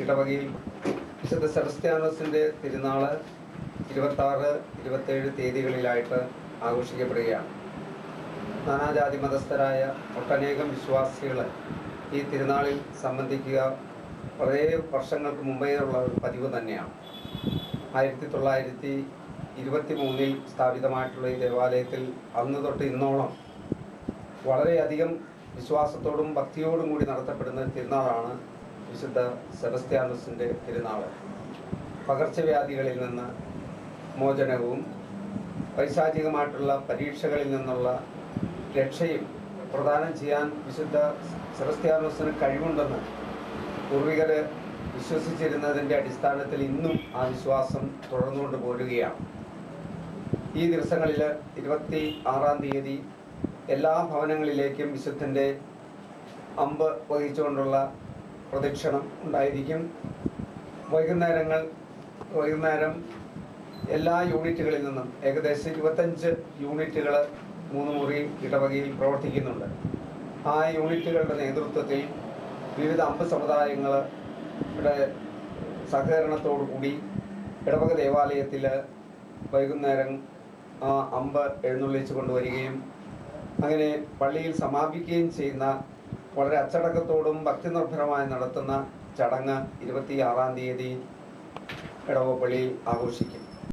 ഇടവകയിൽ വിശുദ്ധ സെബസ്ത്യാനോസിൻ്റെ തിരുനാള് 26, 27 തീയതികളിലായിട്ട് ആഘോഷിക്കപ്പെടുകയാണ്. നാനാജാതി മതസ്ഥരായ ഒട്ടനേകം വിശ്വാസികൾ ഈ തിരുനാളിൽ സംബന്ധിക്കുക വളരെ വർഷങ്ങൾക്ക് മുമ്പേ ഉള്ള ഒരു പതിവ് തന്നെയാണ്. 1923 സ്ഥാപിതമായിട്ടുള്ള ഈ ദേവാലയത്തിൽ അന്ന് തൊട്ട് ഇന്നോളം വളരെയധികം വിശ്വാസത്തോടും ഭക്തിയോടും കൂടി നടത്തപ്പെടുന്ന തിരുനാളാണ് വിശുദ്ധ സെബസ്ത്യാനോസിൻ്റെ തിരുനാൾ. പകർച്ചവ്യാധികളിൽ നിന്ന് മോചനവും പൈശാചികമായിട്ടുള്ള പരീക്ഷകളിൽ നിന്നുള്ള രക്ഷയും പ്രദാനം ചെയ്യാൻ വിശുദ്ധ സെബസ്ത്യാനോസിന് കഴിവുണ്ടെന്ന് പൂർവികർ വിശ്വസിച്ചിരുന്നതിൻ്റെ അടിസ്ഥാനത്തിൽ ഇന്നും ആ വിശ്വാസം തുടർന്നുകൊണ്ട് പോരുകയാണ്. ഈ ദിവസങ്ങളിൽ 26-ാം തീയതി എല്ലാ ഭവനങ്ങളിലേക്കും വിശുദ്ധൻ്റെ അമ്പ് വഹിച്ചുകൊണ്ടുള്ള പ്രദക്ഷിണം ഉണ്ടായിരിക്കും. വൈകുന്നേരം എല്ലാ യൂണിറ്റുകളിൽ നിന്നും ഏകദേശം 25 യൂണിറ്റുകൾ 3 മുറി ഇടവകയിൽ പ്രവർത്തിക്കുന്നുണ്ട്. ആ യൂണിറ്റുകളുടെ നേതൃത്വത്തിൽ വിവിധ അമ്പ് സമുദായങ്ങളുടെ സഹകരണത്തോടുകൂടി ഇടവക ദേവാലയത്തിൽ വൈകുന്നേരം ആ അമ്പ് എഴുന്നള്ളിച്ച് കൊണ്ടുവരികയും അങ്ങനെ പള്ളിയിൽ സമാപിക്കുകയും ചെയ്യുന്ന വളരെ അച്ചടക്കത്തോടും ഭക്തിനിർഭരമായി നടത്തുന്ന ചടങ്ങ് 26-ാം തീയതി ഇടവക പള്ളിയിൽ ആഘോഷിക്കും.